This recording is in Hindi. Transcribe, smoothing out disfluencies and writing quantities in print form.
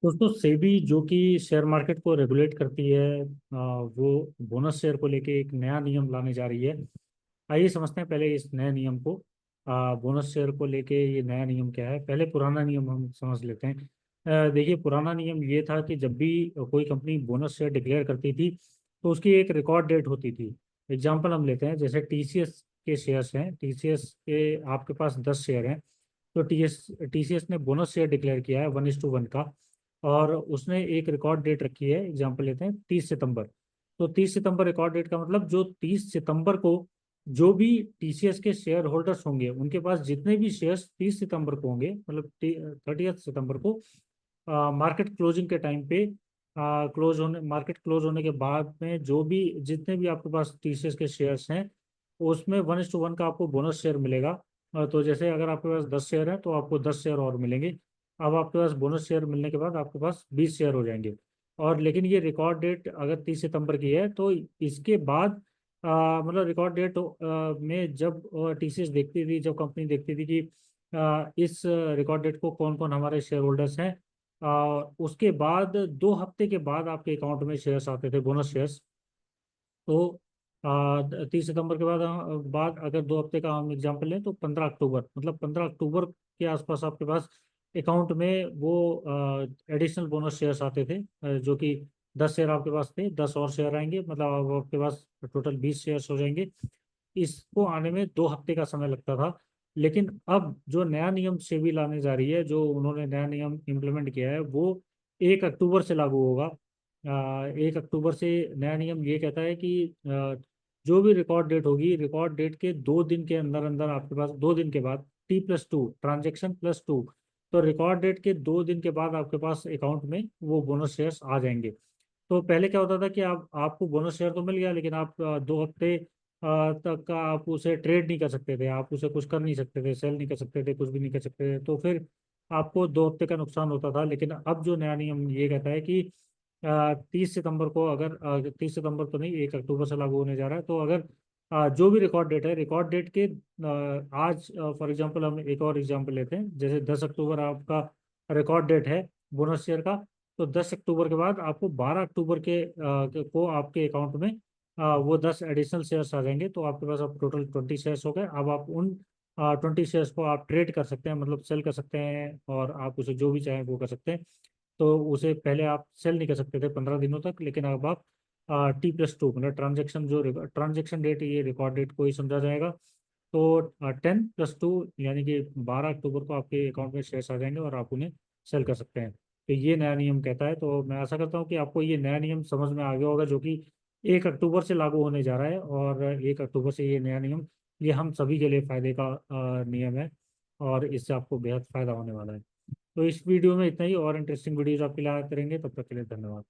दोस्तों सेबी जो कि शेयर मार्केट को रेगुलेट करती है, वो बोनस शेयर को लेके एक नया नियम लाने जा रही है। आइए समझते हैं पहले इस नए नियम को। बोनस शेयर को लेके ये नया नियम क्या है, पहले पुराना नियम हम समझ लेते हैं। देखिए, पुराना नियम ये था कि जब भी कोई कंपनी बोनस शेयर डिक्लेयर करती थी तो उसकी एक रिकॉर्ड डेट होती थी। एग्जांपल हम लेते हैं, जैसे टीसीएस के शेयर्स हैं, टीसीएस के आपके पास 10 शेयर हैं। तो टीसीएस ने बोनस शेयर डिक्लेयर किया है 1:1 का, और उसने एक रिकॉर्ड डेट रखी है। एग्जांपल लेते हैं 30 सितंबर। तो 30 सितंबर रिकॉर्ड डेट का मतलब जो 30 सितंबर को जो भी टीसीएस के शेयर होल्डर्स होंगे, उनके पास जितने भी शेयर्स 30 सितंबर को होंगे, मतलब 30 सितंबर को मार्केट क्लोजिंग के टाइम पे, मार्केट क्लोज होने के बाद में जो भी जितने भी आपके पास टीसीएस के शेयर्स हैं, उसमें 1:1 का आपको बोनस शेयर मिलेगा। तो जैसे अगर आपके पास 10 शेयर है तो आपको 10 शेयर और मिलेंगे। अब आपके पास बोनस शेयर मिलने के बाद आपके पास 20 शेयर हो जाएंगे। और लेकिन ये रिकॉर्ड डेट अगर 30 सितंबर की है तो इसके बाद मतलब रिकॉर्ड डेट में जब टीसीएस देखती थी, जब कंपनी देखती थी कि इस रिकॉर्ड डेट को कौन कौन हमारे शेयर होल्डर्स हैं, उसके बाद 2 हफ्ते के बाद आपके अकाउंट में शेयर्स आते थे, बोनस शेयर्स। तो 30 सितंबर के बाद अगर 2 हफ्ते का हम एग्जांपल लें तो 15 अक्टूबर, मतलब 15 अक्टूबर के आसपास आपके पास अकाउंट में वो एडिशनल बोनस शेयर्स आते थे, जो कि 10 शेयर आपके पास थे, 10 और शेयर आएंगे, मतलब अब आपके पास टोटल 20 शेयर्स हो जाएंगे। इसको आने में 2 हफ्ते का समय लगता था। लेकिन अब जो नया नियम सेबी लाने जा रही है, जो उन्होंने नया नियम इम्प्लीमेंट किया है, वो 1 अक्टूबर से लागू होगा। 1 अक्टूबर से नया नियम ये कहता है कि जो भी रिकॉर्ड डेट होगी, रिकॉर्ड डेट के 2 दिन के अंदर अंदर आपके पास, 2 दिन के बाद, T+2 ट्रांजेक्शन प्लस 2, तो रिकॉर्ड डेट के 2 दिन के बाद आपके पास अकाउंट में वो बोनस शेयर्स आ जाएंगे। तो पहले क्या होता था कि आप आपको बोनस शेयर तो मिल गया, लेकिन आप 2 हफ्ते तक का आप उसे ट्रेड नहीं कर सकते थे, आप उसे कुछ कर नहीं सकते थे, सेल नहीं कर सकते थे, कुछ भी नहीं कर सकते थे। तो फिर आपको 2 हफ्ते का नुकसान होता था। लेकिन अब जो नया नियम ये कहता है कि 30 सितंबर को, अगर 30 सितंबर तो नहीं, 1 अक्टूबर से लागू होने जा रहा है, तो अगर जो भी रिकॉर्ड डेट है, रिकॉर्ड डेट के आज फॉर एग्जांपल हम एक और एग्जांपल लेते हैं, जैसे 10 अक्टूबर आपका रिकॉर्ड डेट है बोनस शेयर का। तो 10 अक्टूबर के बाद आपको 12 अक्टूबर को आपके अकाउंट में वो 10 एडिशनल शेयर्स आ जाएंगे। तो आपके पास अब टोटल 20 शेयर्स हो गए। अब आप उन 20 शेयर्स को आप ट्रेड कर सकते हैं, मतलब सेल कर सकते हैं, और आप उसे जो भी चाहें वो कर सकते हैं। तो उसे पहले आप सेल नहीं कर सकते थे 15 दिनों तक, लेकिन अब आप T+2, मतलब ट्रांजेक्शन डेट, ये रिकॉर्ड डेट को ही समझा जाएगा। तो 10+2 यानी कि 12 अक्टूबर को आपके अकाउंट में शेयर्स आ जाएंगे और आप उन्हें सेल कर सकते हैं। तो ये नया नियम कहता है। तो मैं आशा करता हूँ कि आपको ये नया नियम समझ में आ गया होगा, जो कि 1 अक्टूबर से लागू होने जा रहा है। और 1 अक्टूबर से ये नया नियम, ये हम सभी के लिए फायदे का नियम है, और इससे आपको बेहद फायदा होने वाला है। तो इस वीडियो में इतना ही, और इंटरेस्टिंग वीडियोज आपके लिए आते रहेंगे। तब तक के लिए धन्यवाद।